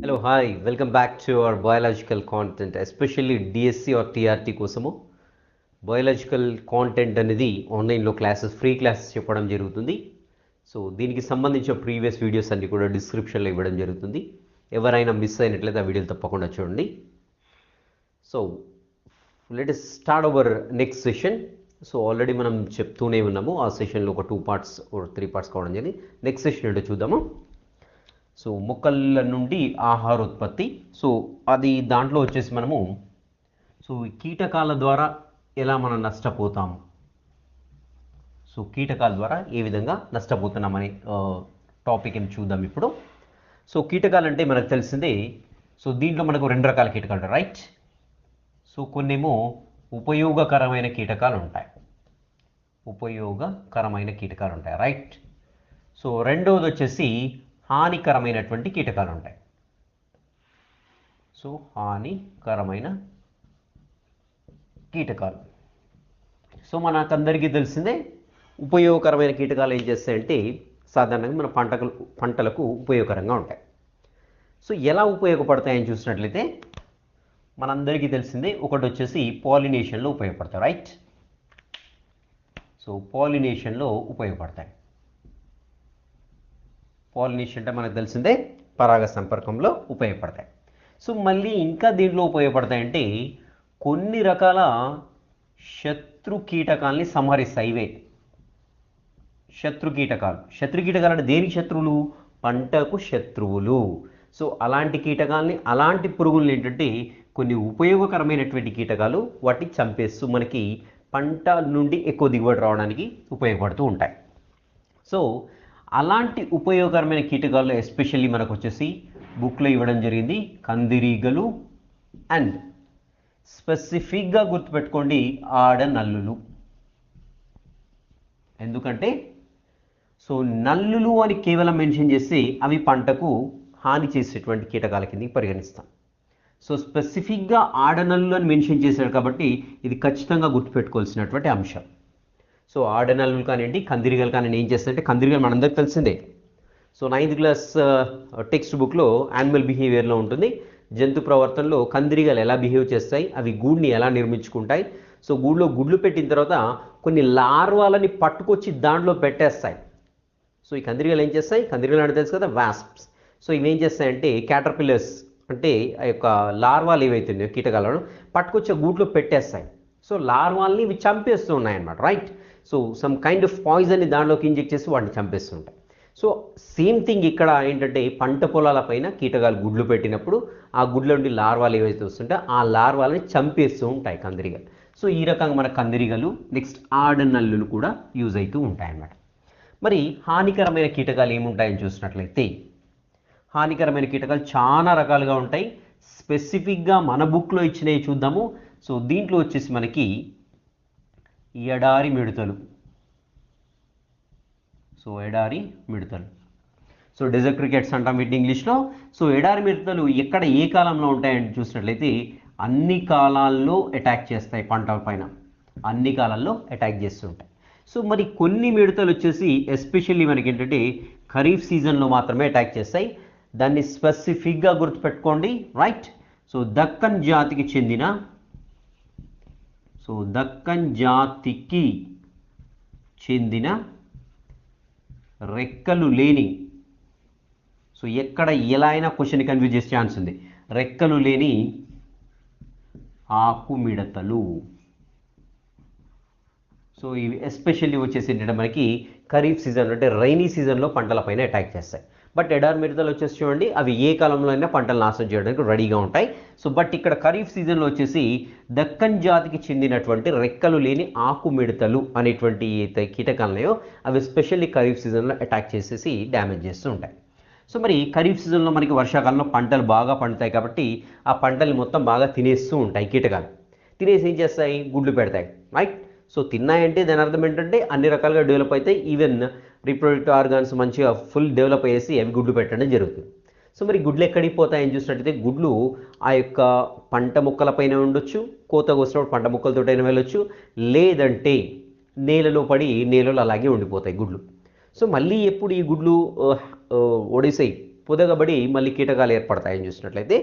Hello, hi, welcome back to our biological content, especially DSC or TRT కోసము biological content అనేది ఆన్లైన్లో classes free classes చెప్పడం జరుగుతుంది. So దీనికి సంబంధించిన ప్రీవియస్ వీడియోస్ అన్ని కూడా డిస్క్రిప్షన్లో ఇవ్వడం జరుగుతుంది. ఎవరైనా మిస్ అయినట్లయితే ఆ వీడియోలు తప్పకుండా చూడండి. So let us start our next session. So already మనం చెప్తూనే ఉన్నాము, ఆ సెషన్లో ఒక 2 పార్ట్స్ 3 పార్ట్స్ కావడం జరిగింది. నెక్స్ట్ సెషన్ ఏంటో చూద్దాము. సో మొక్కల నుండి ఆహారోత్పత్తి. సో అది దాంట్లో వచ్చేసి మనము కీటకాల ద్వారా ఎలా మనం నష్టపోతాము, సో కీటకాల ద్వారా ఏ విధంగా నష్టపోతున్నామనే టాపిక్ ఏం చూద్దాం ఇప్పుడు. సో కీటకాలు అంటే మనకు తెలిసిందే. సో దీంట్లో మనకు 2 రకాల కీటకాలు ఉంటాయి, రైట్. సో కొన్నేమో ఉపయోగకరమైన కీటకాలు ఉంటాయి, రైట్. సో రెండవది వచ్చేసి హానికరమైనటువంటి కీటకాలు ఉంటాయి. సో హానికరమైన కీటకాలు. సో మనకందరికీ తెలిసిందే, ఉపయోగకరమైన కీటకాలు ఏం చేస్తాయంటే సాధారణంగా మన పంటలకు ఉపయోగకరంగా ఉంటాయి. సో ఎలా ఉపయోగపడతాయని చూసినట్లయితే మనందరికీ తెలిసిందే, ఒకటి వచ్చేసి పాలినేషన్లో ఉపయోగపడతాయి, రైట్. సో పాలినేషన్లో ఉపయోగపడతాయి. పాలినేషన్ అంటే మనకు తెలిసిందే పరాగ సంపర్కంలో ఉపయోగపడతాయి. సో మళ్ళీ ఇంకా దీంట్లో ఉపయోగపడతాయంటే కొన్ని రకాల శత్రు కీటకాలని సంహరిస్తాయి. ఇవే శత్రు కీటకాలు అంటే దేనికి శత్రువులు? పంటకు శత్రువులు. సో అలాంటి కీటకాలని, అలాంటి పురుగుల్ని ఏంటంటే కొన్ని ఉపయోగకరమైనటువంటి కీటకాలు వాటిని చంపేస్తూ మనకి పంట నుండి ఎక్కువ దిగుబడి రావడానికి ఉపయోగపడుతూ ఉంటాయి. సో అలాంటి ఉపయోగకరమైన కీటకాల్లో ఎస్పెషల్లీ మనకు వచ్చేసి బుక్లో ఇవ్వడం జరిగింది కందిరీగలు అండ్ స్పెసిఫిక్గా గుర్తుపెట్టుకోండి ఆడనల్లులు. ఎందుకంటే సో నల్లులు అని కేవలం మెన్షన్ చేస్తే అవి పంటకు హాని చేసేటువంటి కీటకాల కిందకి పరిగణిస్తాం. సో స్పెసిఫిక్గా ఆడనల్లు అని మెన్షన్ చేశాడు కాబట్టి ఇది ఖచ్చితంగా గుర్తుపెట్టుకోవాల్సినటువంటి అంశం. సో ఆడనల్లులు కానివ్వండి, కందిరీగలు కానివ్వండి ఏం చేస్తాయంటే, కందిరీగలు మనందరికీ తెలిసిందే. సో 9th క్లాస్ టెక్స్ట్ బుక్లో యానిమల్ బిహేవియర్లో ఉంటుంది, జంతు ప్రవర్తనలో కందిరీగలు ఎలా బిహేవ్ చేస్తాయి, అవి గూడుని ఎలా నిర్మించుకుంటాయి. సో గూడులో గుడ్లు పెట్టిన తర్వాత కొన్ని లార్వాలని పట్టుకొచ్చి దాంట్లో పెట్టేస్తాయి. సో ఈ కందిరీగలు ఏం చేస్తాయి? కందిరీగలు అంటే తెలుసు కదా, వాస్ప్స్. సో ఇవేం చేస్తాయంటే క్యాటర్పిల్లర్స్ అంటే ఆ యొక్క లార్వాలు ఏవైతున్నాయో కీటకాలను పట్టుకొచ్చి గూట్లో పెట్టేస్తాయి. సో లార్వాల్ని ఇవి చంపేస్తూ ఉన్నాయన్నమాట, right. So some kind of పాయిజన్ని దాంట్లోకి ఇంజెక్ట్ చేసి వాటిని చంపేస్తుంటాయి. సో సేమ్ థింగ్ ఇక్కడ ఏంటంటే పంట పొలాల పైన కీటకాలు గుడ్లు పెట్టినప్పుడు ఆ గుడ్ల నుండి లార్వాలు ఏవైతే వస్తుంటాయో ఆ లార్వాలని చంపేస్తూ ఉంటాయి కందిరీగలు. సో ఈ రకంగా మన కందిరీగలు, నెక్స్ట్ ఆడనల్లులు కూడా యూజ్ అవుతూ ఉంటాయన్నమాట. మరి హానికరమైన కీటకాలు ఏముంటాయని చూసినట్లయితే, హానికరమైన కీటకాలు చాలా రకాలుగా ఉంటాయి. స్పెసిఫిక్గా మన బుక్లో ఇచ్చినవి చూద్దాము. సో దీంట్లో వచ్చేసి మనకి ఎడారి మిడతలు. సో డెజర్ట్ క్రికెట్స్ అంటాం వీటిని ఇంగ్లీష్లో. సో ఎడారి మిడతలు ఎక్కడ ఏ కాలంలో ఉంటాయని చూసినట్లయితే అన్ని కాలాల్లో అటాక్ చేస్తాయి పంటల పైన, అన్ని కాలాల్లో అటాక్ చేస్తుంటాయి. సో మరి కొన్ని మిడతలు వచ్చేసి ఎస్పెషల్లీ మనకి ఏంటంటే ఖరీఫ్ సీజన్లో మాత్రమే అటాక్ చేస్తాయి. దాన్ని స్పెసిఫిక్గా గుర్తుపెట్టుకోండి, రైట్. సో దక్కన్ జాతికి చెందిన రెక్కలు లేని, సో ఎక్కడ ఎలా అయినా క్వశ్చన్ కన్ఫ్యూజ్ చేసే ఛాన్స్ ఉంది, రెక్కలు లేని ఆకు మిడతలు. సో ఇవి ఎస్పెషల్లీ వచ్చేసి ఏంటంటే మనకి ఖరీఫ్ సీజన్ అంటే రైనీ సీజన్లో పంటలపైన అటాక్ చేస్తాయి. బట్ ఎడారి మిడతలు వచ్చేసి చూడండి, అవి ఏ కాలంలో అయినా పంటలు నాశనం చేయడానికి రెడీగా ఉంటాయి. సో బట్ ఇక్కడ ఖరీఫ్ సీజన్లో వచ్చేసి దక్కన్ జాతికి చెందినటువంటి రెక్కలు లేని ఆకు మిడతలు అనేటువంటి కీటకాలనో అవి స్పెషల్లీ ఖరీఫ్ సీజన్లో అటాక్ చేసేసి డ్యామేజ్ చేస్తూ ఉంటాయి. సో మరి ఖరీఫ్ సీజన్లో మనకి వర్షాకాలంలో పంటలు బాగా పండుతాయి కాబట్టి ఆ పంటలు మొత్తం బాగా తినేస్తూ ఉంటాయి కీటకాలు. తినేసి ఏం చేస్తాయి? గుడ్లు పెడతాయి, రైట్. సో తిన్నాయంటే దాని అర్థం ఏంటంటే అన్ని రకాలుగా డెవలప్ అవుతాయి, ఈవెన్ రీప్రొడక్టివ్ ఆర్గాన్స్ మంచిగా ఫుల్ డెవలప్ అయ్యేసి అవి గుడ్లు పెట్టడం జరుగుతుంది. సో మరి గుడ్లు ఎక్కడికి పోతాయని చూసినట్టయితే గుడ్లు ఆ యొక్క పంట మొక్కలపైన ఉండొచ్చు, కోత కోసినప్పుడు పంట మొక్కలతోటైనా వెళ్ళొచ్చు, లేదంటే నేలలో పడి నేలలో అలాగే ఉండిపోతాయి గుడ్లు. సో మళ్ళీ ఎప్పుడు ఈ గుడ్లు ఒడిసాయి పొదగబడి మళ్ళీ కీటకాలు ఏర్పడతాయని చూసినట్లయితే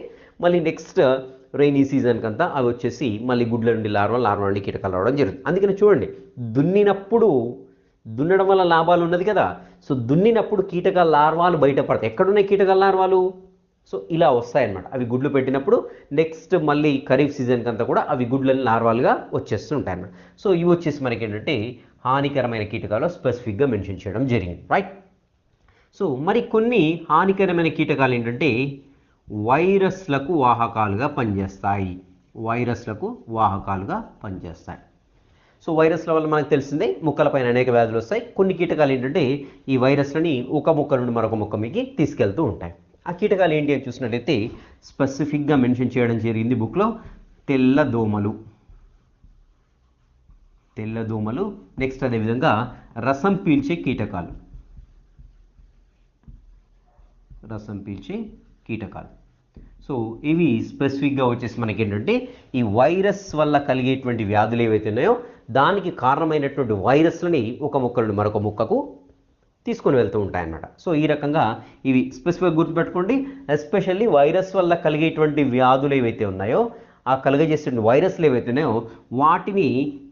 మళ్ళీ నెక్స్ట్ రైనీ సీజన్కి అంతా అవి వచ్చేసి మళ్ళీ గుడ్ల నుండి లార్వా నుండి కీటకాలు రావడం జరుగుతుంది. అందుకని చూడండి, దున్నడం వల్ల లాభాలు ఉన్నది కదా. సో దున్నినప్పుడు కీటకాల లార్వాలు బయటపడతాయి. ఎక్కడున్నాయి కీటకాల లార్వాలు? సో ఇలా వస్తాయన్నమాట. అవి గుడ్లు పెట్టినప్పుడు నెక్స్ట్ మళ్ళీ ఖరీఫ్ సీజన్కి అంతా కూడా అవి గుడ్లని లార్వాలుగా వచ్చేస్తూ ఉంటాయి అన్నమాట. సో ఇవి వచ్చేసి మనకి ఏంటంటే హానికరమైన కీటకాలు స్పెసిఫిక్గా మెన్షన్ చేయడం జరిగింది, రైట్. సో మరి కొన్ని హానికరమైన కీటకాలు ఏంటంటే వైరస్లకు వాహకాలుగా పనిచేస్తాయి. సో వైరస్ల వల్ల మనకు తెలిసిందే మొక్కలపైన అనేక వ్యాధులు వస్తాయి. కొన్ని కీటకాలు ఏంటంటే ఈ వైరస్లని ఒక మొక్క నుండి మరొక మొక్క మీకి తీసుకెళ్తూ ఉంటాయి. ఆ కీటకాలు ఏంటి అని చూసినట్లయితే స్పెసిఫిక్గా మెన్షన్ చేయడం జరిగింది బుక్లో. తెల్లదోమలు, నెక్స్ట్ అదేవిధంగా రసం పీల్చే కీటకాలు. సో ఇవి స్పెసిఫిక్గా వచ్చేసి మనకి ఏంటంటే ఈ వైరస్ వల్ల కలిగేటువంటి వ్యాధులు ఏవైతే ఉన్నాయో దానికి కారణమైనటువంటి వైరస్లని ఒక మొక్క నుండి మరొక మొక్కకు తీసుకొని వెళ్తూ ఉంటాయన్నమాట. సో ఈ రకంగా ఇవి స్పెసిఫిక్గా గుర్తుపెట్టుకోండి. ఎస్పెషల్లీ వైరస్ వల్ల కలిగేటువంటి వ్యాధులు ఏవైతే ఉన్నాయో ఆ కలుగజేసే వైరస్లు ఏవైతే ఉన్నాయో వాటిని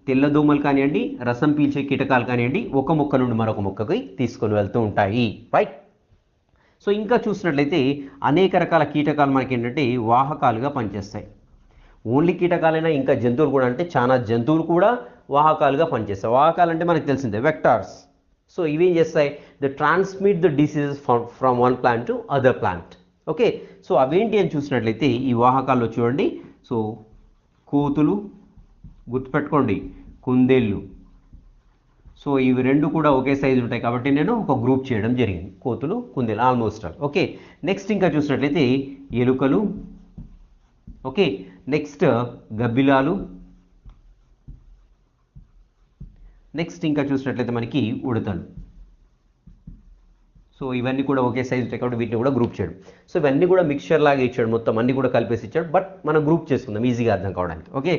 తెల్లదోమలు కానివ్వండి, రసం పీల్చే కీటకాలు కానివ్వండి ఒక మొక్క నుండి మరొక మొక్కకి తీసుకొని వెళ్తూ ఉంటాయి, రైట్. సో ఇంకా చూసినట్లయితే అనేక రకాల కీటకాలు మనకి ఏంటంటే వాహకాలుగా పనిచేస్తాయి. ఓన్లీ కీటకాలైనా ఇంకా జంతువులు కూడా, అంటే చాలా జంతువులు కూడా వాహకాలుగా పనిచేస్తాయి. వాహకాలు అంటే మనకు తెలిసిందే వెక్టార్స్. సో ఇవేం చేస్తాయి? The transmit the diseases from one plant to other plant. Okay, so అవేంటి అని చూసినట్లయితే ఈ వాహకాల్లో చూడండి. సో కోతులు, గుర్తుపెట్టుకోండి, కుందేళ్ళు. సో ఇవి రెండు కూడా ఒకే సైజు ఉంటాయి కాబట్టి నేను ఒక గ్రూప్ చేయడం జరిగింది. కోతులు, కుందేలు ఆల్మోస్ట్ ఆల్. ఓకే, నెక్స్ట్ ఇంకా చూసినట్లయితే ఎలుకలు. Okay, next గబ్బిలాలు. నెక్స్ట్ ఇంకా చూసినట్లయితే మనకి ఉడతలు. సో ఇవన్నీ కూడా ఒకే సైజు ఉంటాయి కాబట్టి వీటిని కూడా గ్రూప్ చేయడం. సో ఇవన్నీ కూడా మిక్చర్ లాగా ఇచ్చాడు, మొత్తం అన్ని కూడా కలిపేసి ఇచ్చాడు. బట్ మనం గ్రూప్ చేసుకుందాం ఈజీగా అర్థం కావడానికి. ఓకే,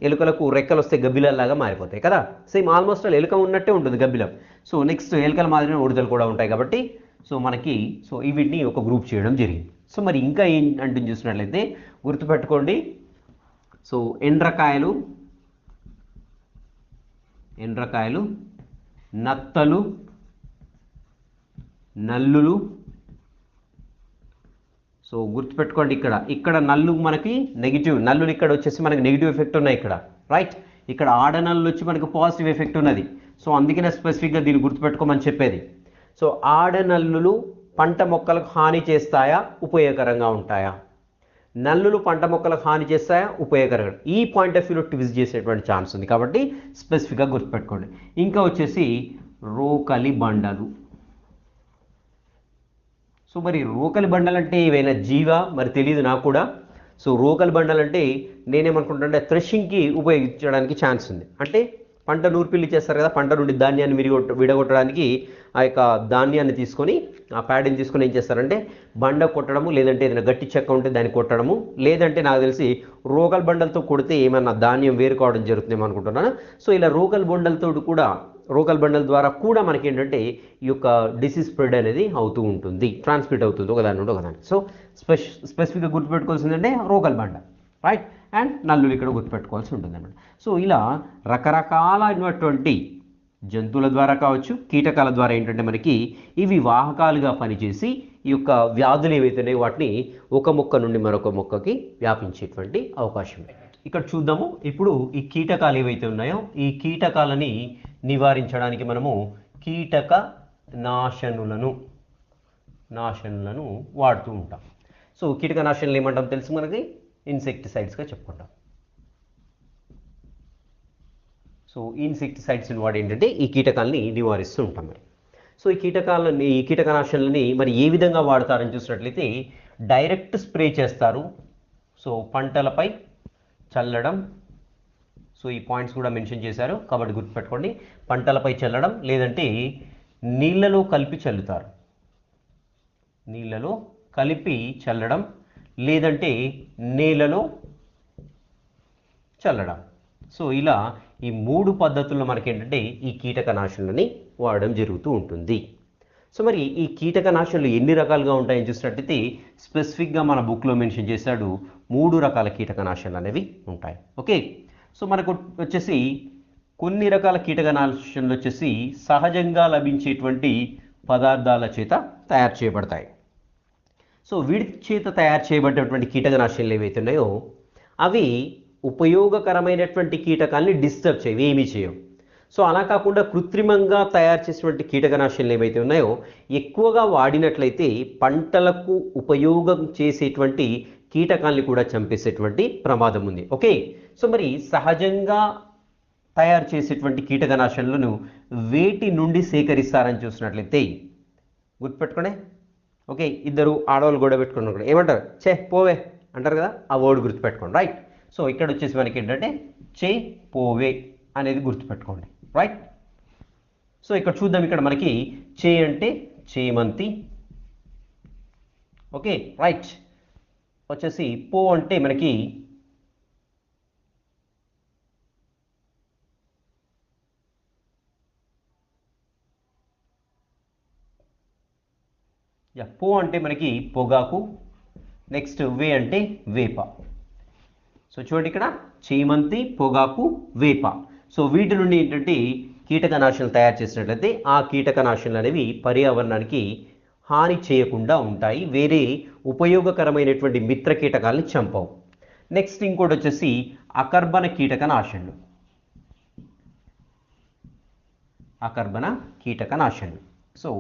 ఎలుకలకు రెక్కలు వస్తే గబ్బిలాగా మారిపోతాయి కదా. సేమ్ ఆల్మోస్ట్ ఆల్ ఎలుక ఉన్నట్టే ఉంటుంది గబ్బిలం. సో నెక్స్ట్ ఎలుకల మాదిరిగా ఉడతలు కూడా ఉంటాయి కాబట్టి సో మనకి సో వీటిని ఒక గ్రూప్ చేయడం జరిగింది. సో మరి ఇంకా ఏంటంటే చూసినట్లయితే గుర్తుపెట్టుకోండి. సో ఎండ్రకాయలు, నత్తలు, నల్లులు. సో గుర్తుపెట్టుకోండి, ఇక్కడ నల్లు మనకి నెగిటివ్, నల్లులు ఇక్కడ వచ్చేసి మనకి నెగిటివ్ ఎఫెక్ట్ ఉన్నాయి ఇక్కడ, రైట్. ఇక్కడ ఆడనల్లు వచ్చి మనకి పాజిటివ్ ఎఫెక్ట్ ఉన్నది. సో అందుకనే స్పెసిఫిక్గా దీన్ని గుర్తుపెట్టుకోమని చెప్పేది. సో ఆడనల్లులు పంట మొక్కలకు హాని చేస్తాయా, ఉపయోగకరంగా ఉంటాయా? నల్లులు పంట మొక్కలకు హాని చేస్తాయా, ఉపయోగకరంగా? ఈ పాయింట్ ఆఫ్ వ్యూలో ట్విస్ట్ చేసేటువంటి ఛాన్స్ ఉంది కాబట్టి స్పెసిఫిక్గా గుర్తుపెట్టుకోండి. ఇంకా వచ్చేసి రోకలి బండలు. సో మరి రోకలి బండలు అంటే ఏవైనా జీవా మరి తెలియదు నాకు కూడా. సో రోకలి బండలు అంటే నేనేమనుకుంటుంటే థ్రెషింగ్కి ఉపయోగించడానికి ఛాన్స్ ఉంది. అంటే పంట నూర్పిల్లి చేస్తారు కదా, పంట నుండి ధాన్యాన్ని విడగొట్టడానికి ఆ యొక్క ధాన్యాన్ని తీసుకొని ఆ ప్యాడ్ని తీసుకొని ఏం చేస్తారంటే బండ కొట్టడము, లేదంటే ఏదైనా గట్టి చెక్క ఉంటే దాన్ని కొట్టడము, లేదంటే నాకు తెలిసి రోకల్ బండలతో కొడితే ఏమన్నా ధాన్యం వేరు కావడం జరుగుతుందేమో అనుకుంటున్నాను. సో ఇలా రోకల్ బండల ద్వారా కూడా మనకి ఏంటంటే ఈ యొక్క డిసీజ్ స్ప్రెడ్ అనేది అవుతూ ఉంటుంది, ట్రాన్స్మిట్ అవుతుంది ఒకదాని నుండి ఒకదానికి. సో స్పెసిఫిక్గా గుర్తుపెట్టుకోవాల్సిందంటే రోకల్ బండ, రైట్. అండ్ నల్లులు ఇక్కడ గుర్తుపెట్టుకోవాల్సి ఉంటుంది అన్నమాట. సో ఇలా రకరకాలైనటువంటి జంతువుల ద్వారా కావచ్చు, కీటకాల ద్వారా ఏంటంటే మనకి ఇవి వాహకాలుగా పనిచేసి ఈ యొక్క వ్యాధులు ఏవైతున్నాయో వాటిని ఒక మొక్క నుండి మరొక మొక్కకి వ్యాపించేటువంటి అవకాశం ఉంది. ఇక్కడ చూద్దాము. ఇప్పుడు ఈ కీటకాలు ఏవైతే ఉన్నాయో ఈ కీటకాలని నివారించడానికి మనము కీటక నాశనులను వాడుతూ ఉంటాం. సో కీటక నాశనులు ఏమంటాం తెలుసు మనకి, ఇన్సెక్టిసైడ్స్గా చెప్పుకుంటాం. సో ఇన్సెక్టిసైడ్స్ని వాడి ఏంటంటే ఈ కీటకాలని నివారిస్తూ ఉంటాం మరి. సో ఈ కీటకనాశనలని మరి ఏ విధంగా వాడతారని చూసినట్లయితే డైరెక్ట్ స్ప్రే చేస్తారు. సో పంటలపై చల్లడం. సో ఈ పాయింట్స్ కూడా మెన్షన్ చేశారు కాబట్టి గుర్తుపెట్టుకోండి. పంటలపై చల్లడం, లేదంటే నీళ్ళలో కలిపి చల్లడం, లేదంటే నేలలో చల్లడం. సో ఇలా ఈ 3 పద్ధతుల్లో మనకి ఏంటంటే ఈ కీటకనాశులని వాడడం జరుగుతూ ఉంటుంది. సో మరి ఈ కీటకనాశనలు ఎన్ని రకాలుగా ఉంటాయని చూసినట్లయితే స్పెసిఫిక్గా మన బుక్లో మెన్షన్ చేశాడు 3 రకాల కీటకనాశనలు అనేవి ఉంటాయి. ఓకే, సో మనకు వచ్చేసి కొన్ని రకాల కీటకనాశనలు వచ్చేసి సహజంగా లభించేటువంటి పదార్థాల చేత తయారు చేయబడతాయి. సో వీటి చేత తయారు చేయబడ్డటువంటి కీటకనాశనలు ఏవైతే ఉన్నాయో అవి ఉపయోగకరమైనటువంటి కీటకాలని డిస్టర్బ్ చేయవు, ఏమీ చేయవు. సో అలా కాకుండా కృత్రిమంగా తయారు చేసినటువంటి కీటకనాశనలు ఏవైతే ఉన్నాయో ఎక్కువగా వాడినట్లయితే పంటలకు ఉపయోగం చేసేటువంటి కీటకాలని కూడా చంపేసేటువంటి ప్రమాదం ఉంది. ఓకే, సో మరి సహజంగా తయారు చేసేటువంటి కీటకనాశనలను వేటి నుండి సేకరిస్తారని చూసినట్లయితే గుర్తుపెట్టుకోండి. ఓకే, ఇద్దరు ఆడవాళ్ళు గొడవ పెట్టుకున్నారు, ఏమంటారు? చే పోవే అంటారు కదా, ఆ వర్డ్ గుర్తుపెట్టుకోండి. రైట్, సో ఇక్కడ వచ్చేసి మనకి ఏంటంటే చే పోవే అనేది గుర్తుపెట్టుకోండి. రైట్, సో ఇక్కడ చూద్దాం. ఇక్కడ మనకి చే అంటే చేమంతి. ఓకే రైట్, వచ్చేసి పో అంటే మనకి పో అంటే మనకి పొగాకు. నెక్స్ట్ వే అంటే వేప. సో చూడండి ఇక్కడ చేమంతి, పొగాకు, వేప. సో వీటి నుండి ఏంటంటే కీటకనాశనలు తయారు చేసినట్లయితే ఆ కీటకనాశనలు అనేవి పర్యావరణానికి హాని చేయకుండా ఉంటాయి, వేరే ఉపయోగకరమైనటువంటి మిత్ర కీటకాలని చంపవు. నెక్స్ట్ ఇంకోటి వచ్చేసి అకర్బన కీటకనాశనలు. అకర్బన కీటకనాశనలు. సో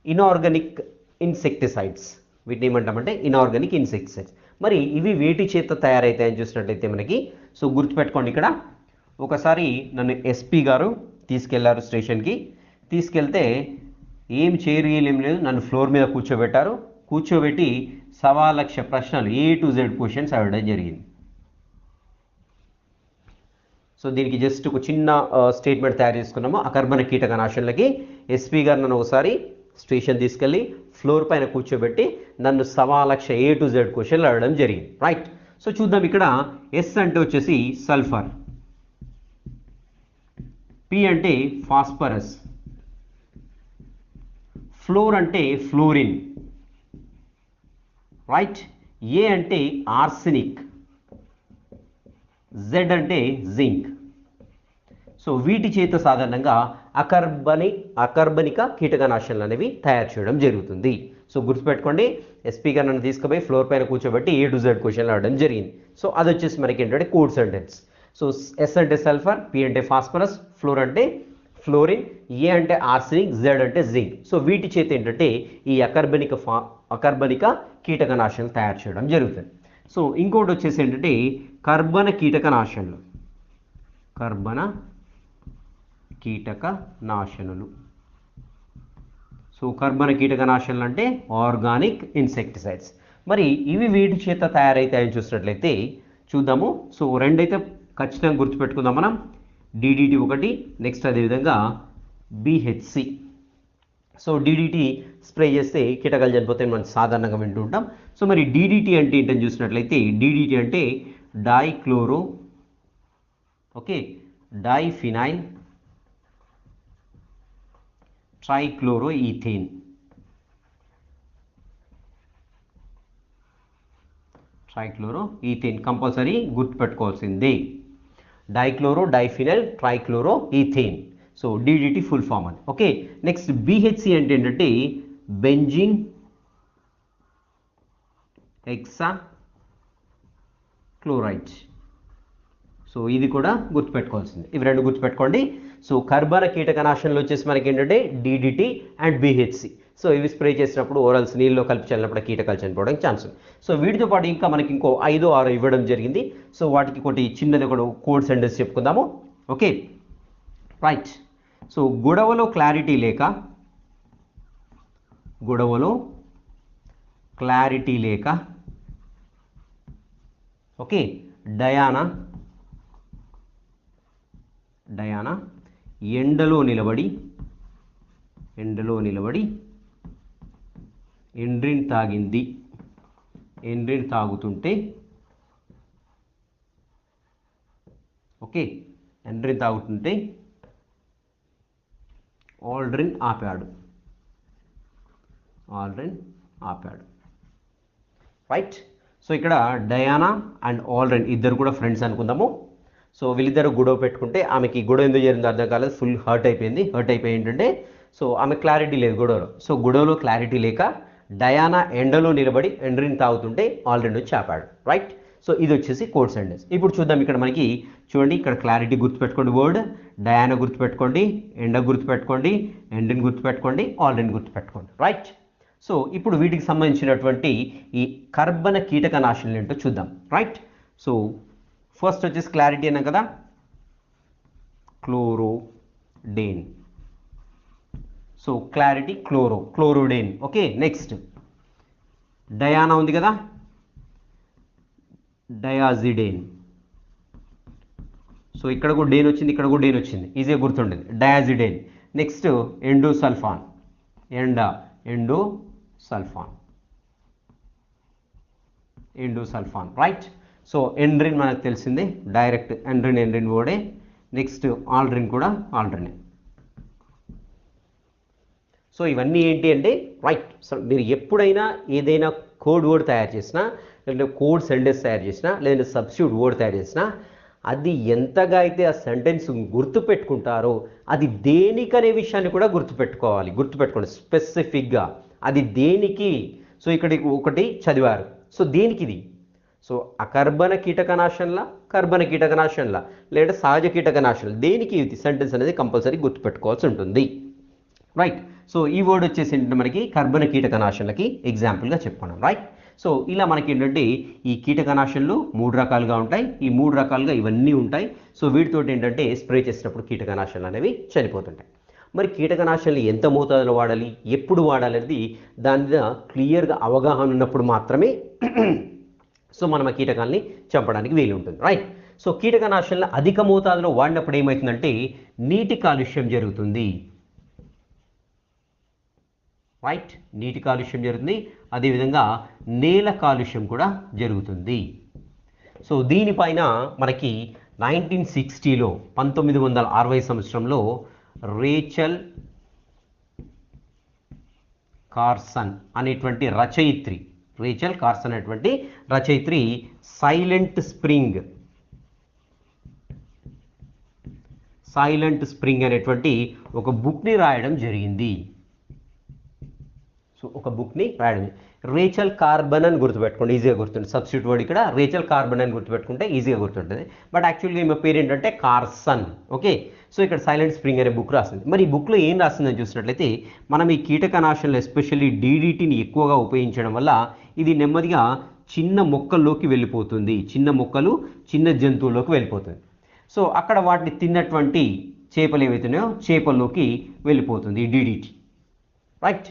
ఇనార్గానిక్ ఇన్సెక్టిసైడ్స్, వీటిని ఏమంటామంటే ఇనార్గానిక్ ఇన్సెక్టిసైడ్స్. మరి ఇవి వేటి చేత తయారైతాయని చూసినట్లయితే మనకి, సో గుర్తుపెట్టుకోండి, ఇక్కడ ఒకసారి నన్ను ఎస్పీ గారు తీసుకెళ్లారు స్టేషన్కి. తీసుకెళ్తే ఏం ఏం లేదు, నన్ను ఫ్లోర్ మీద కూర్చోబెట్టారు. కూర్చోబెట్టి 1,00,000 ప్రశ్నలు A to Z క్వశ్చన్స్ అడగడం జరిగింది. సో దీనికి జస్ట్ ఒక చిన్న స్టేట్మెంట్ తయారు చేసుకున్నాము. అకర్బన కీటకనాశనలకి ఎస్పీ గారు నన్ను ఒకసారి స్టేషన్ తీసుకెళ్ళి ఫ్లోర్ పైన కూర్చోబెట్టి నన్ను 1,00,000 A to Z క్వశ్చన్లు అడగడం జరిగింది. రైట్, సో చూద్దాం. ఇక్కడ ఎస్ అంటే వచ్చేసి సల్ఫర్, పి అంటే ఫాస్ఫరస్, ఫ్లోర్ అంటే ఫ్లోరిన్, రైట్, ఏ అంటే ఆర్సెనిక్, జెడ్ అంటే జింక్. సో వీటి చేత సాధారణంగా అకర్బనిక కీటకనాశనలు అనేవి తయారు చేయడం జరుగుతుంది. సో గుర్తుపెట్టుకోండి, ఎస్పీ గారు నన్ను తీసుకుపోయి ఫ్లోర్ పైన కూర్చోబెట్టి A to Z క్వశ్చన్లు అడగడం జరిగింది. సో అది వచ్చేసి మనకి ఏంటంటే కోడ్ సెంటెన్స్. సో ఎస్ అంటే సల్ఫర్, పి అంటే ఫాస్ఫరస్, ఫ్లోర్ అంటే ఫ్లోరిన్, ఏ అంటే ఆర్సెనిక్, జెడ్ అంటే జింక్. సో వీటి చేత ఏంటంటే ఈ అకర్బనిక కీటకనాశనలు తయారు చేయడం జరుగుతుంది. సో ఇంకోటి వచ్చేసి ఏంటంటే కర్బన కీటకనాశనలు. కర్బన కీటకనాశనలు. సో కర్బన కీటకనాశనలు అంటే ఆర్గానిక్ ఇన్సెక్టిసైడ్స్. మరి ఇవి వీటి చేత తయారైతాయని చూసినట్లయితే చూద్దాము. సో రెండైతే ఖచ్చితంగా గుర్తుపెట్టుకుందాం మనం. DDT ఒకటి, నెక్స్ట్ అదేవిధంగా BHC. సో DDT స్ప్రే చేస్తే కీటకాలు చనిపోతే మనం సాధారణంగా వింటూ ఉంటాం. సో మరి DDT అంటే ఏంటని చూసినట్లయితే DDT అంటే dichloro, okay, diphenyl trichloroethane. Trichloroethane compulsory గుర్తుపెట్టుకోవాల్సిందే. Dichloro, diphenyl, trichloroethane. So DDT full form అని. ఓకే, నెక్స్ట్ BHC అంటే ఏంటంటే బెంజిన్ హెక్సా క్లోరైడ్. సో ఇది కూడా గుర్తుపెట్టుకోవాల్సింది. ఇవి రెండు గుర్తుపెట్టుకోండి. సో కర్బన కీటకనాశనలు వచ్చేసి మనకి ఏంటంటే DDT అండ్ BHC. సో ఇవి స్ప్రే చేసినప్పుడు ఓరల్స్ నీళ్ళలో కలిపి చల్లినప్పుడు కీటకాలు చనిపోవడానికి ఛాన్స్ ఉంది. సో వీటితో పాటు ఇంకా మనకి ఇంకో 5 6 ఇవ్వడం జరిగింది. సో వాటికి ఒకటి చిన్నది ఒకటి కోడ్ సెంటెన్స్ చెప్పుకుందాము. ఓకే రైట్, సో గొడవలో క్లారిటీ లేక, ఓకే, డయానా ఎండలో నిలబడి ఎండ్రిన్ తాగుతుంటే, ఓకే, ఎండ్రిన్ తాగుతుంటే ఆల్డ్రిన్ ఆపాడు. ఆల్డ్రిన్ ఆపాడు. రైట్. సో ఇక్కడ డయానా అండ్ ఆల్డ్రిన్ ఇద్దరు కూడా ఫ్రెండ్స్ అనుకుందాము. సో వీళ్ళిద్దరు గొడవ పెట్టుకుంటే ఆమెకి గొడవ ఎందుకు జరిగిందో అర్థం కాలేదు, ఫుల్ హర్ట్ అయిపోయింది. హర్ట్ అయిపోయి ఏంటంటే సో ఆమె క్లారిటీ లేదు గొడవలో. సో గొడవలో క్లారిటీ లేక డయానా ఎండలో నిలబడి ఎండ్రిన్ తాగుతుంటే ఆల్డ్రిన్ వచ్చి ఆపాడు. రైట్. సో ఇది వచ్చేసి కోడ్ సెంటెన్స్. ఇప్పుడు చూద్దాం. ఇక్కడ మనకి చూడండి, ఇక్కడ క్లారిటీ గుర్తుపెట్టుకోండి, వర్డ్ డయానా గుర్తుపెట్టుకోండి, ఎండ గుర్తుపెట్టుకోండి, ఎండ్రిన్ గుర్తుపెట్టుకోండి, ఆల్డ్రిన్ గుర్తుపెట్టుకోండి. రైట్. సో ఇప్పుడు వీటికి సంబంధించినటువంటి ఈ కర్బన కీటకనాశనలు ఏంటో చూద్దాం. రైట్. సో ఫస్ట్ వచ్చేసి క్లారిటీ అన్నాం కదా, chlordane. So clarity chlordane. Okay. Next Diana ఉంది కదా, డయాజిడేన్. సో ఇక్కడ కూడా డేన్ వచ్చింది, ఇక్కడ కూడా డేన్ వచ్చింది, ఈజీగా గుర్తుండేది, డయాజిడేన్. Next endosulfan, endosulfan. Right. So endrin మనకు తెలిసిందే, డైరెక్ట్ ఎండ్రిన్ వర్డే. నెక్స్ట్ ఆల్డ్రిన్ కూడా ఆల్డ్రినే. సో ఇవన్నీ ఏంటి అంటే రైట్. సో మీరు ఎప్పుడైనా ఏదైనా కోడ్ వర్డ్ తయారు చేసినా, లేదంటే కోడ్ సెంటెన్స్ తయారు చేసినా, లేదంటే సబ్స్టిట్యూట్ వర్డ్ తయారు చేసినా, అది ఎంతగా అయితే ఆ సెంటెన్స్ గుర్తుపెట్టుకుంటారో అది దేనికనే విషయాన్ని కూడా గుర్తుపెట్టుకోండి స్పెసిఫిక్గా అది దేనికి. సో ఇక్కడ ఒకటి చదివారు, సో దేనికి ఇది, సో అకర్బన కీటకనాశనల లేదా సహజ కీటకనాశనలు, దేనికి ఇది సెంటెన్స్ అనేది కంపల్సరీ గుర్తుపెట్టుకోవాల్సి ఉంటుంది. రైట్. సో ఈ వర్డ్ వచ్చేసి ఏంటంటే మనకి కర్బన కీటకనాశనలకి ఎగ్జాంపుల్గా చెప్పుకున్నాం. రైట్. సో ఇలా మనకి ఏంటంటే ఈ కీటకనాశనలు 3 రకాలుగా ఉంటాయి. ఈ 3 రకాలుగా ఇవన్నీ ఉంటాయి. సో వీటితోటి ఏంటంటే స్ప్రే చేసినప్పుడు కీటకనాశనలు అనేవి చనిపోతుంటాయి. మరి కీటకనాశనలు ఎంత మోతాదులో వాడాలి, ఎప్పుడు వాడాలి అనేది దాని మీద క్లియర్గా అవగాహన ఉన్నప్పుడు మాత్రమే సో మనం ఆ కీటకాలని చంపడానికి వీలు ఉంటుంది. రైట్. సో కీటకనాశనలు అధిక మోతాదులో వాడినప్పుడు ఏమవుతుందంటే నీటి కాలుష్యం జరుగుతుంది. రైట్. నీటి కాలుష్యం జరుగుతుంది, అదేవిధంగా నేల కాలుష్యం కూడా జరుగుతుంది. సో దీనిపైన మనకి 1960లో 1960 సంవత్సరంలో రేచల్ కార్సన్ అనేటువంటి రచయిత్రి సైలెంట్ స్ప్రింగ్ అనేటువంటి ఒక బుక్ని రాయడం జరిగింది. సో ఒక బుక్ని రాయడం, రేచల్ కార్బన్ అని గుర్తుపెట్టుకోండి, ఈజీగా గుర్తుంది. సబ్స్టిట్యూట్ వర్డ్ ఇక్కడ రేచల్ కార్బన్ అని గుర్తుపెట్టుకుంటే ఈజీగా గుర్తుంటుంది. బట్ యాక్చువల్గా ఈమె పేరు ఏంటంటే కార్సన్. ఓకే. సో ఇక్కడ సైలెంట్ స్ప్రింగ్ అనే బుక్ రాసింది. మరి ఈ బుక్లో ఏం రాసిందని చూసినట్లయితే మనం ఈ కీటకనాశనలు ఎస్పెషల్లీ DDTని ఎక్కువగా ఉపయోగించడం వల్ల ఇది నెమ్మదిగా చిన్న మొక్కల్లోకి వెళ్ళిపోతుంది, చిన్న జంతువుల్లోకి వెళ్ళిపోతుంది. సో అక్కడ వాటిని తిన్నటువంటి చేపలు ఏవైతున్నాయో చేపల్లోకి వెళ్ళిపోతుంది ఈ DDT. రైట్.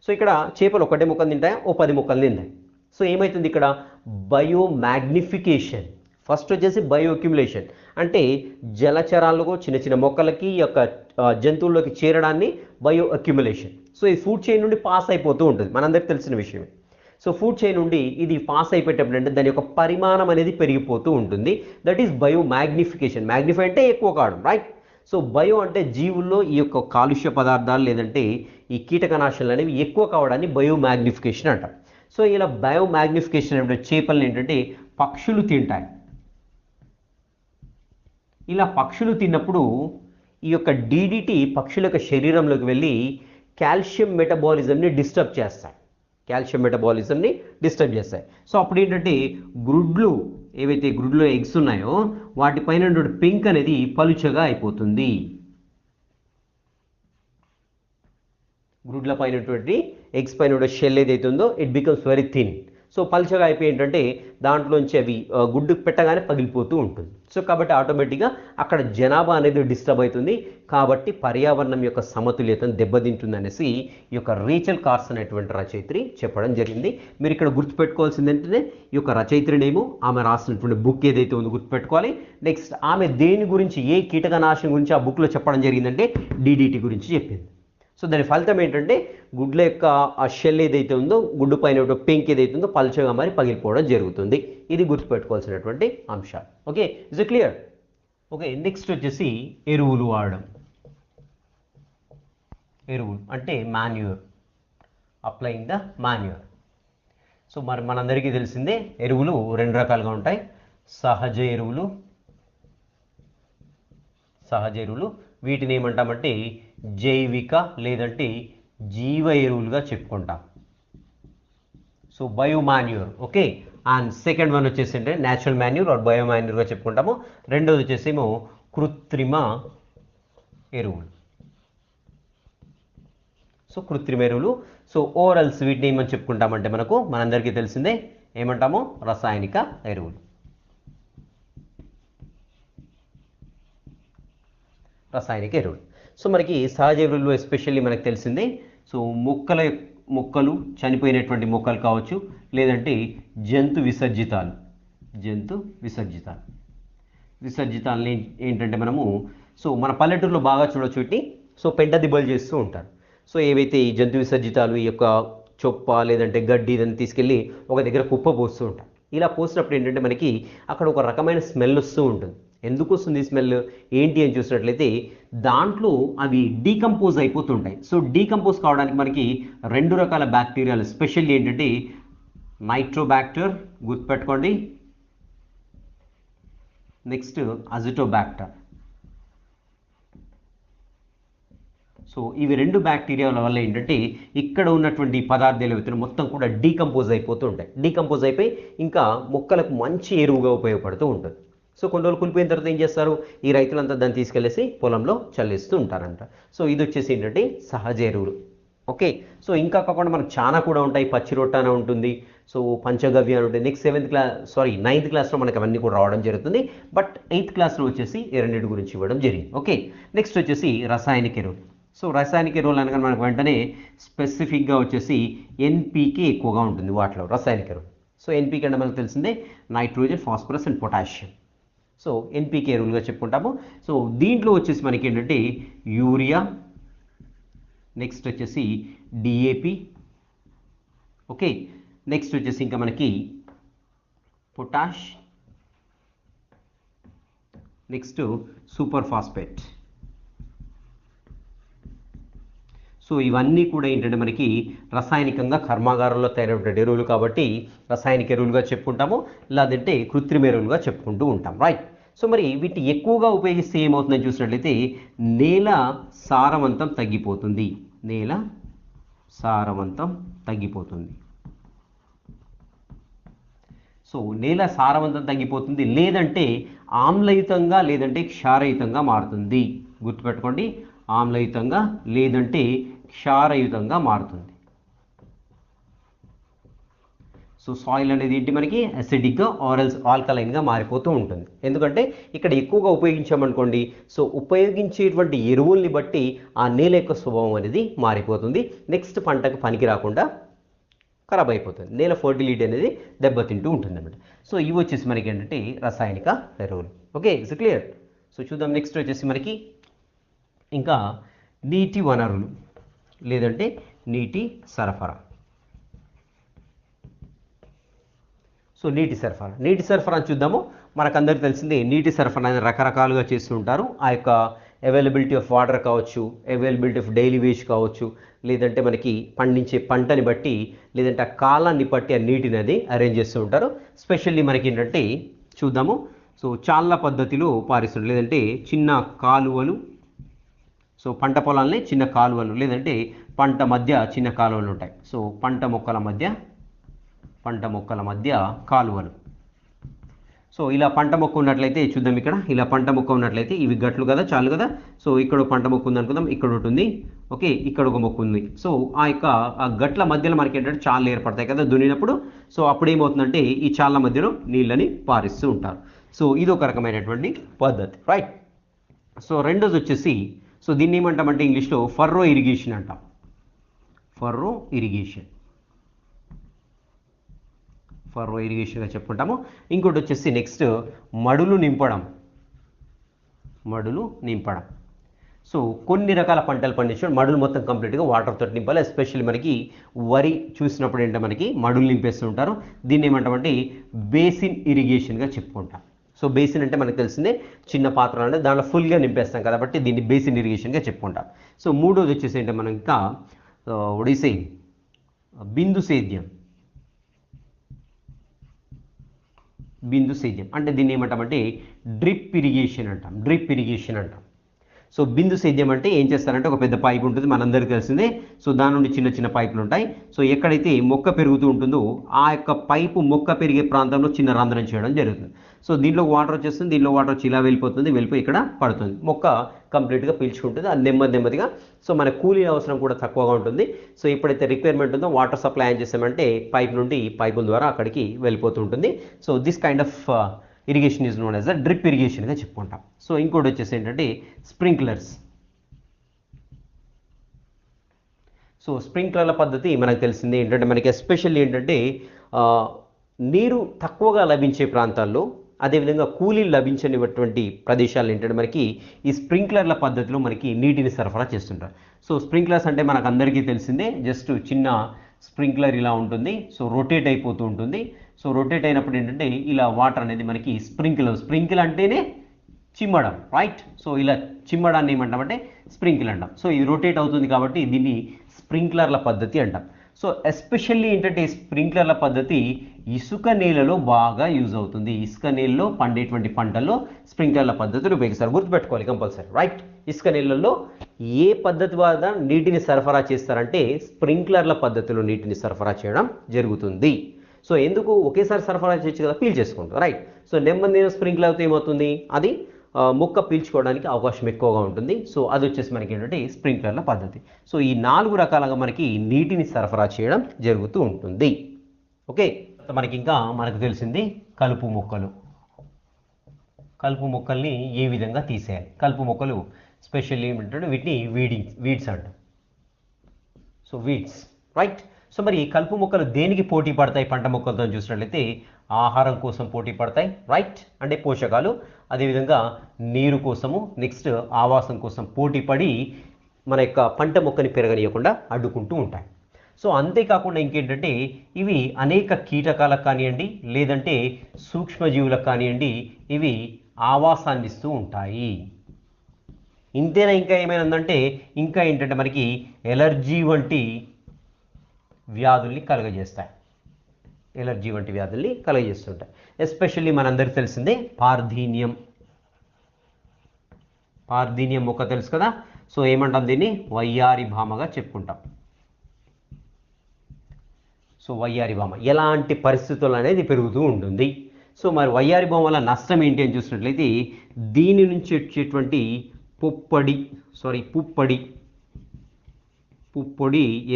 సో ఇక్కడ చేపలు ఒకటే ముక్కలు తింటాయా, 10 ముక్కలు తింటాయి. సో ఏమవుతుంది ఇక్కడ బయోమాగ్నిఫికేషన్. ఫస్ట్ వచ్చేసి బయో అక్యుములేషన్, అంటే జలచరాలకు చిన్న మొక్కలకి ఈ యొక్క జంతువుల్లోకి చేరడాన్ని బయో అక్యుములేషన్. సో ఈ ఫుడ్ చైన్ నుండి పాస్ అయిపోతూ ఉంటుంది, మనందరికీ తెలిసిన విషయమే. సో ఫుడ్ చైన్ నుండి ఇది పాస్ అయిపోయేటప్పుడు అంటే దాని యొక్క పరిమాణం అనేది పెరిగిపోతూ ఉంటుంది. That is bio magnification. Magnify అంటే ఎక్కువ కావడం. రైట్. సో బయో అంటే జీవుల్లో ఈ యొక్క కాలుష్య పదార్థాలు లేదంటే ఈ కీటకనాశనలు అనేవి ఎక్కువ కావడాన్ని బయో మ్యాగ్నిఫికేషన్ అంటారు. సో ఇలా బయో మ్యాగ్నిఫికేషన్ అంటే చేపలను ఏంటంటే పక్షులు తింటాయి. ఇలా పక్షులు తిన్నప్పుడు ఈ యొక్క DDT పక్షుల యొక్క శరీరంలోకి వెళ్ళి కాల్షియం మెటబాలిజంని డిస్టర్బ్ చేస్తాయి. సో అప్పుడు ఏంటంటే గుడ్లు ఏవైతే గుడ్లో ఎగ్స్ ఉన్నాయో వాటిపైన పింక్ అనేది పలుచగా అయిపోతుంది. గుడ్ల పైన ఎగ్స్ పైన షెల్ ఏదైతే ఉందో it becomes very thin. So పలుచగా అయిపోయి ఏంటంటే దాంట్లోంచి అవి గుడ్డు పెట్టగానే పగిలిపోతూ ఉంటుంది. సో కాబట్టి ఆటోమేటిక్గా అక్కడ జనాభా అనేది డిస్టర్బ్ అవుతుంది, కాబట్టి పర్యావరణం యొక్క సమతుల్యతను దెబ్బతింటుంది అనేసి ఈ యొక్క రేచల్ కార్సన్ అనేటువంటి రచయిత్రి చెప్పడం జరిగింది. మీరు ఇక్కడ గుర్తుపెట్టుకోవాల్సింది ఏంటంటే ఈ యొక్క రచయిత్రినేమో ఆమె రాసినటువంటి బుక్ ఏదైతే ఉందో గుర్తుపెట్టుకోవాలి. నెక్స్ట్ ఆమె దేని గురించి, ఏ కీటకనాశనం గురించి ఆ బుక్లో చెప్పడం జరిగిందంటే DDT గురించి చెప్పింది. సో దాని ఫలితం ఏంటంటే గుడ్ల యొక్క ఆ షెల్ ఏదైతే ఉందో గుడ్డు పైన పెంక్ ఏదైతే ఉందో పలుచగా మరి పగిలిపోవడం జరుగుతుంది. ఇది గుర్తుపెట్టుకోవాల్సినటువంటి అంశాలు. Okay, is it clear? Okay, next వచ్చేసి ఎరువులు వాడడం. ఎరువులు అంటే manure applying the manure. So మరి మనందరికీ తెలిసిందే ఎరువులు రెండు రకాలుగా ఉంటాయి. సహజ ఎరువులు వీటిని ఏమంటామంటే జైవిక లేదంటే జీవ ఎరువులుగా చెప్పుకుంటాం. So biomanure. Okay. And second one వచ్చేసి అంటే న్యాచురల్ మాన్యూర్ ఆర్ బయోమాన్యూర్గా చెప్పుకుంటాము. రెండోది వచ్చేసేమో కృత్రిమ ఎరువులు. సో కృత్రిమ ఎరువులు. సో ఓరల్స్ వీటిని ఏమని చెప్పుకుంటామంటే మనందరికీ తెలిసిందే ఏమంటాము రసాయనిక ఎరువులు. సో మనకి సహజ ఎరువులు ఎస్పెషల్లీ మనకు తెలిసిందే. సో మొక్కలు చనిపోయినటువంటి మొక్కలు కావచ్చు, లేదంటే జంతు విసర్జితాలని ఏంటంటే సో మన పల్లెటూరులో బాగా చూడొచ్చు వీటిని. సో పెంట దిబ్బలు చేస్తూ ఉంటారు. సో ఏవైతే ఈ జంతు విసర్జితాలు ఈ యొక్క చొప్ప లేదంటే గడ్డి ఇదని తీసుకెళ్ళి ఒక దగ్గర కుప్ప పోస్తూ ఉంటారు. ఇలా పోసినప్పుడు ఏంటంటే మనకి అక్కడ ఒక రకమైన స్మెల్ వస్తూ ఉంటుంది. ఎందుకు వస్తుంది స్మెల్ ఏంటి అని చూసినట్లయితే దాంట్లో అవి డీకంపోజ్ అయిపోతుంటాయి. సో డీకంపోజ్ కావడానికి మనకి రెండు రకాల బ్యాక్టీరియాలు స్పెషల్లీ ఏంటంటే నైట్రోబ్యాక్టర్ గుర్తుపెట్టుకోండి, నెక్స్ట్ అజిటోబ్యాక్టర్. సో ఇవి రెండు బ్యాక్టీరియాల వల్ల ఏంటంటే ఇక్కడ ఉన్నటువంటి పదార్థాలు ఏవైతే మొత్తం కూడా డీకంపోజ్ అయిపోతూ ఉంటాయి. డీకంపోజ్ అయిపోయి ఇంకా మొక్కలకు మంచి ఎరువుగా ఉపయోగపడుతూ ఉంటుంది. సో కొన్ని రోజులు కులిపోయిన తర్వాత ఏం చేస్తారు, ఈ రైతులంతా దాన్ని తీసుకెళ్ళేసి పొలంలో చల్లిస్తూ ఉంటారంట. సో ఇది వచ్చేసి ఏంటంటే సహజ ఎరువులు. ఓకే. సో ఇంకా కాకుండా మనకు చాలా కూడా ఉంటాయి. పచ్చి రొట్టాన ఉంటుంది, సో పంచగవ్య అని ఉంటుంది. నెక్స్ట్ 9th క్లాస్లో మనకు అవన్నీ కూడా రావడం జరుగుతుంది. బట్ 8th క్లాస్లో వచ్చేసి ఈ రెండింటి గురించి ఇవ్వడం జరిగింది. ఓకే. నెక్స్ట్ వచ్చేసి రసాయనిక ఎరువులు. సో రసాయనిక ఎరువులు అనగా మనకు వెంటనే స్పెసిఫిక్గా వచ్చేసి ఎన్పీకే ఎక్కువగా ఉంటుంది వాటిలో రసాయనిక ఎరువులు. సో ఎన్పీకే అంటే మనకు తెలిసిందే nitrogen, phosphorus and potassium. So NPK ఎరువులుగా చెప్పుకుంటాము. సో దీంట్లో వచ్చేసి మనకి ఏంటంటే యూరియా, నెక్స్ట్ వచ్చేసి డిఏపి. ఓకే. నెక్స్ట్ వచ్చేసి ఇంకా మనకి potash, next super phosphate. So ఇవన్నీ కూడా ఏంటంటే మనకి రసాయనికంగా కర్మాగారంలో తయారైన ఎరువులు కాబట్టి రసాయనిక ఎరువులుగా చెప్పుకుంటాము, లేదంటే కృత్రిమ ఎరువులుగా చెప్పుకుంటూ ఉంటాం. రైట్. సో మరి వీటిని ఎక్కువగా ఉపయోగిస్తే ఏమవుతుందని చూసినట్లయితే నేల సారవంతం తగ్గిపోతుంది. సో నేల సారవంతం తగ్గిపోతుంది, లేదంటే ఆమ్లయుతంగా లేదంటే క్షారయుతంగా మారుతుంది. గుర్తుపెట్టుకోండి, ఆమ్లయుతంగా లేదంటే క్షారయుతంగా మారుతుంది. సో సాయిల్ అనేది ఏంటి మనకి అసిడిక్గా ఆరెల్స్ ఆల్కలైన్గా మారిపోతూ ఉంటుంది. ఎందుకంటే ఇక్కడ ఎక్కువగా ఉపయోగించామనుకోండి, సో ఉపయోగించేటువంటి ఎరువుల్ని బట్టి ఆ నేల యొక్క స్వభావం అనేది మారిపోతుంది. నెక్స్ట్ పంటకు పనికి రాకుండా ఖరాబ్ అయిపోతుంది. నేల ఫర్టిలిటీ అనేది దెబ్బతింటూ ఉంటుంది అన్నమాట. సో ఇవి వచ్చేసి మనకి ఏంటంటే రసాయనిక ఎరువులు. ఓకే. Is clear. సో చూద్దాం. నెక్స్ట్ వచ్చేసి మనకి ఇంకా నీటి వనరులు లేదంటే నీటి సరఫరా. సో నీటి సరఫరా అని చూద్దాము. మనకందరికీ తెలిసిందే నీటి సరఫరా అనేది రకరకాలుగా చేస్తూ ఉంటారు. ఆ యొక్క అవైలబిలిటీ ఆఫ్ వాటర్ కావచ్చు, అవైలబిలిటీ ఆఫ్ డైలీ వేజ్ కావచ్చు, లేదంటే మనకి పండించే పంటని బట్టి లేదంటే ఆ కాలాన్ని బట్టి ఆ నీటిని అది అరేంజ్ చేస్తూ ఉంటారు. స్పెషల్లీ మనకి ఏంటంటే చూద్దాము. సో చాలా పద్ధతిలో పారిస్తుంది, లేదంటే చిన్న కాలువలు. సో పంట పొలాలని చిన్న కాలువలు లేదంటే పంట మధ్య చిన్న కాలువలు ఉంటాయి. సో పంట మొక్కల మధ్య కాలువలు. సో ఇలా పంట మొక్క ఉన్నట్లయితే చూద్దాం. ఇక్కడ ఇలా పంట మొక్క ఉన్నట్లయితే ఇవి గట్లు కదా, చాలు కదా. సో ఇక్కడ పంట మొక్క ఉంది అనుకుందాం, ఇక్కడ ఒకటి ఉంది. ఓకే. ఇక్కడ ఒక మొక్క ఉంది. సో ఆ గట్ల మధ్యలో మనకి ఏంటంటే చాళ్ళు ఏర్పడతాయి కదా దున్నినప్పుడు. సో అప్పుడు ఏమవుతుందంటే ఈ చాళ్ళ మధ్యలో నీళ్ళని పారిస్తూ ఉంటారు. సో ఇది ఒక రకమైనటువంటి పద్ధతి. రైట్. సో రెండోది వచ్చేసి సో దీన్ని ఏమంటామంటే ఇంగ్లీష్లో ఫర్రో ఇరిగేషన్ అంటాం. ఫర్రో ఇరిగేషన్గా చెప్పుకుంటాము. ఇంకోటి వచ్చేసి నెక్స్ట్ మడులు నింపడం. సో కొన్ని రకాల పంటలు పండించడం, మడులు మొత్తం కంప్లీట్గా వాటర్ తోటి నింపాలి. ఎస్పెషల్లీ మనకి వరి చూసినప్పుడు ఏంటంటే మనకి మడులు నింపేస్తూ ఉంటారు. దీన్ని ఏమంటామంటే బేసిన్ ఇరిగేషన్గా చెప్పుకుంటాం. సో బేసిన్ అంటే మనకు తెలిసిందే చిన్న పాత్ర అంటే దాంట్లో ఫుల్గా నింపేస్తాం కాబట్టి దీన్ని బేసిన్ ఇరిగేషన్గా చెప్పుకుంటాం. సో మూడోది వచ్చేసి ఏంటంటే మనం ఇంకా ఒడిసే బిందు సేద్యం. బిందు సేద్యం అంటే దీన్ని ఏమంటామంటే డ్రిప్ ఇరిగేషన్ అంటాం. డ్రిప్ ఇరిగేషన్ అంటాం. సో బిందు సేద్యం అంటే ఏం చేస్తారంటే ఒక పెద్ద పైప్ ఉంటుంది, మనందరికీ తెలిసిందే. సో దాని నుండి చిన్న చిన్న పైపులు ఉంటాయి. సో ఎక్కడైతే మొక్క పెరుగుతూ ఉంటుందో ఆ యొక్క పైపు మొక్క పెరిగే ప్రాంతంలో చిన్న రంధ్రం చేయడం జరుగుతుంది. సో దీంట్లో వాటర్ వచ్చేస్తుంది, దీంట్లో వాటర్ వచ్చి ఇలా వెళ్ళిపోతుంది, వెళ్ళిపోయి ఇక్కడ పడుతుంది, మొక్క కంప్లీట్గా పీల్చుకుంటుంది. అది నెమ్మదిగా. సో మన కూలీ అవసరం కూడా తక్కువగా ఉంటుంది. సో ఎప్పుడైతే రిక్వైర్మెంట్ ఉందో వాటర్ సప్లై ఏం చేస్తామంటే పైప్ నుండి పైపుల ద్వారా అక్కడికి వెళ్ళిపోతూ ఉంటుంది. So this kind of irrigation is known as the drip ఇరిగేషన్గా చెప్పుకుంటాం. సో ఇంకోటి వచ్చేసి ఏంటంటే స్ప్రింక్లర్స్. సో స్ప్రింక్లర్ల పద్ధతి మనకు తెలిసింది ఏంటంటే మనకి ఎస్పెషల్లీ ఏంటంటే నీరు తక్కువగా లభించే ప్రాంతాల్లో, అదేవిధంగా కూలీలు లభించనిటువంటి ప్రదేశాలు ఏంటంటే మనకి ఈ స్ప్రింక్లర్ల పద్ధతిలో మనకి నీటిని సరఫరా చేస్తుంటారు. సో స్ప్రింక్లర్స్ అంటే మనకు అందరికీ తెలిసిందే, జస్ట్ చిన్న స్ప్రింక్లర్ ఇలా ఉంటుంది. సో రొటేట్ అయిపోతూ ఉంటుంది. సో రొటేట్ అయినప్పుడు ఏంటంటే ఇలా వాటర్ అనేది మనకి స్ప్రింకిల్ అంటేనే చిమ్మడం, రైట్. సో ఇలా చిమ్మడాన్ని ఏమంటామంటే స్ప్రింకిల్ అంటాం. సో ఇది రొటేట్ అవుతుంది కాబట్టి దీన్ని స్ప్రింక్లర్ల పద్ధతి అంటాం. సో ఎస్పెషల్లీ ఏంటంటే స్ప్రింక్లర్ల పద్ధతి ఇసుక నేలలో బాగా యూజ్ అవుతుంది. ఇసుక నేలలో పండేటువంటి పంటల్లో స్ప్రింక్లర్ల పద్ధతిని ఉపయోగిస్తారు. గుర్తుపెట్టుకోవాలి కంపల్సరీ, రైట్. ఇసుక నేలల్లో ఏ పద్ధతి ద్వారా నీటిని సరఫరా చేస్తారంటే స్ప్రింక్లర్ల పద్ధతిలో నీటిని సరఫరా చేయడం జరుగుతుంది. సో ఎందుకు ఒకేసారి సరఫరా చేయొచ్చు కదా, పీల్చేసుకుంటాం, రైట్. సో నెమ్మదిగా స్ప్రింక్లర్ అయితే ఏమవుతుంది, అది మొక్క పీల్చుకోవడానికి అవకాశం ఎక్కువగా ఉంటుంది. సో అది వచ్చేసి మనకి ఏంటంటే స్ప్రింక్లర్ల పద్ధతి. సో ఈ 4 రకాలుగా మనకి నీటిని సరఫరా చేయడం జరుగుతూ ఉంటుంది. ఓకే, మనకు తెలిసింది కలుపు మొక్కలు. కలుపు మొక్కల్ని ఏ విధంగా తీసేయాలి? కలుపు మొక్కలు స్పెషల్లీ ఏమిటంటే వీటిని వీడ్స్ అంటాం. So weeds, right. సో మరి కలుపు మొక్కలు దేనికి పోటీ పడతాయి? పంట మొక్కలతో చూసినట్లయితే ఆహారం కోసం పోటీ పడతాయి, రైట్. అంటే పోషకాలు, అదేవిధంగా నీరు కోసము, నెక్స్ట్ ఆవాసం కోసం పోటీ పడి మన యొక్క పంట మొక్కని పెరగనీయకుండా అడ్డుకుంటూ ఉంటాయి. సో అంతేకాకుండా ఇంకేంటంటే ఇవి అనేక కీటకాలకు కానివ్వండి, లేదంటే సూక్ష్మజీవులకు కానివ్వండి, ఇవి ఆవాసాన్ని ఇస్తూ ఉంటాయి. ఇంతేనా? ఇంకా ఏమైనా ఉందంటే ఇంకా ఏంటంటే మనకి ఎలర్జీ వంటి వ్యాధుల్ని కలుగజేస్తాయి. ఎలర్జీ వంటి వ్యాధుల్ని కలుగజేస్తుంటాయి. ఎస్పెషల్లీ మనందరికీ తెలిసిందే పార్థీనియం. పార్థీనియం మొక్క తెలుసు కదా. సో ఏమంటాం దీన్ని? వయ్యారి భామగా చెప్పుకుంటాం. సో వయ్యారి భామ ఎలాంటి పరిస్థితుల్లో అనేది పెరుగుతూ ఉంటుంది. సో మరి వయ్యారి భామ వల్ల నష్టం ఏంటి అని చూసినట్లయితే దీని నుంచి వచ్చేటువంటి పుప్పొడి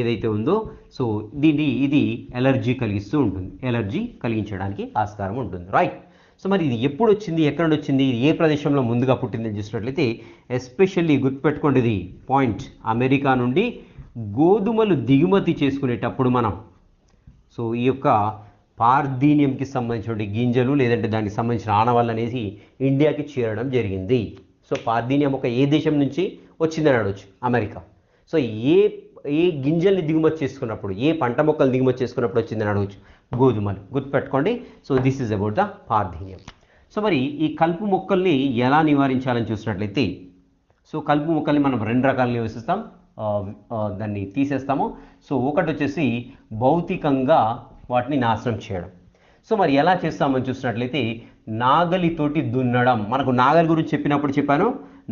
ఏదైతే ఉందో, సో ఇది ఎలర్జీ కలిగిస్తూ ఉంటుంది. ఎలర్జీ కలిగించడానికి ఆస్కారం ఉంటుంది, రైట్. సో మరి ఇది ఎప్పుడు వచ్చింది, ఎక్కడ నుండి వచ్చింది, ఇది ఏ ప్రదేశంలో ముందుగా పుట్టిందని చూసినట్లయితే ఎస్పెషల్లీ గుర్తుపెట్టుకోండి ఇది పాయింట్, అమెరికా నుండి గోధుమలు దిగుమతి చేసుకునేటప్పుడు మనం సో ఈ యొక్క పార్థీనియంకి సంబంధించిన గింజలు లేదంటే దానికి సంబంధించిన ఆనవాళ్ళు అనేసి ఇండియాకి చేరడం జరిగింది. సో పార్థీనియం ఒక ఏ దేశం నుంచి వచ్చిందని అడవచ్చు? అమెరికా. సో ఏ గింజల్ని దిగుమతి చేసుకున్నప్పుడు, ఏ పంట మొక్కలు దిగుమతి చేసుకున్నప్పుడు వచ్చిందని అడవచ్చు? గోధుమలు. గుర్తుపెట్టుకోండి. So this is about the parthenium. So మరి ఈ కలుపు మొక్కల్ని ఎలా నివారించాలని చూసినట్లయితే, సో కలుపు మొక్కల్ని మనం 2 రకాలు నివసిస్తాం, దాన్ని తీసేస్తాము. సో ఒకటి వచ్చేసి భౌతికంగా వాటిని నాశనం చేయడం. సో మరి ఎలా చేస్తామని చూసినట్లయితే నాగలితోటి దున్నడం. మనకు నాగలి గురించి చెప్పాను.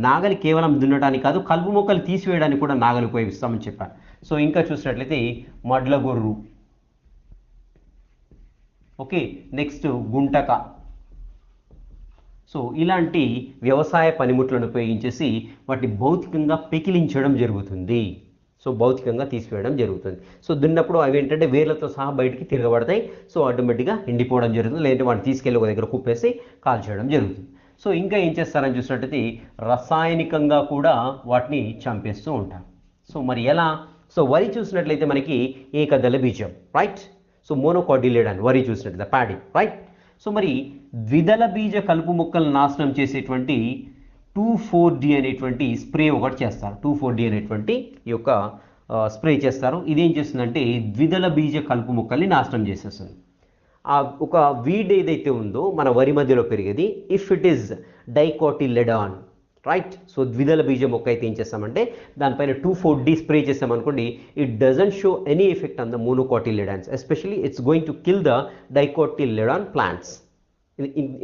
నాగలి కేవలం దున్నడానికి కాదు, కలుపు మొక్కలు తీసివేయడానికి కూడా నాగలి ఉపయోగిస్తామని చెప్పాను. సో ఇంకా చూసినట్లయితే మడ్ల గొర్రు, ఓకే, నెక్స్ట్ గుంటక. సో ఇలాంటి వ్యవసాయ పనిముట్లను ఉపయోగించేసి వాటిని భౌతికంగా పెకిలించడం జరుగుతుంది. సో భౌతికంగా తీసివేయడం జరుగుతుంది. సో దున్నప్పుడు అవి ఏంటంటే వేర్లతో సహా బయటికి తిరగబడతాయి. సో ఆటోమేటిక్గా ఎండిపోవడం జరుగుతుంది, లేదంటే వాటిని తీసుకెళ్ళి ఒక దగ్గర కుప్పేసి కాల్చేయడం జరుగుతుంది. సో ఇంకా ఏం చేస్తారని చూసినట్టయితే రసాయనికంగా కూడా వాటిని చంపేస్తూ ఉంటారు. సో మరి ఎలా? సో వరి చూసినట్లయితే మనకి ఏకదళ బీజం, రైట్. సో మోనోకాటిలిడన్ వరి చూసినట్లయితే ప్యాడీ, రైట్. సో మరి ద్విదళ బీజ కలుపు మొక్కలను నాశనం చేసేటువంటి 2,4-D అనేటువంటి స్ప్రే ఒకటి చేస్తారు. 2,4-D అనేటువంటి ఈ యొక్క స్ప్రే చేస్తారు. ఇదేం చేస్తుందంటే ద్విదళ బీజ కలుపు మొక్కల్ని నాశనం చేసేస్తుంది. ఒక వీడ్ ఏదైతే ఉందో మన వరి మధ్యలో పెరిగేది, if it is dicotyledon, right. So ద్విదళ బీజ మొక్క అయితే ఏం చేస్తామంటే దానిపైన 2,4-D స్ప్రే చేసామనుకోండి, it doesn't show any effect on the monocotyledons, especially it's going to kill the dicotyledon plants.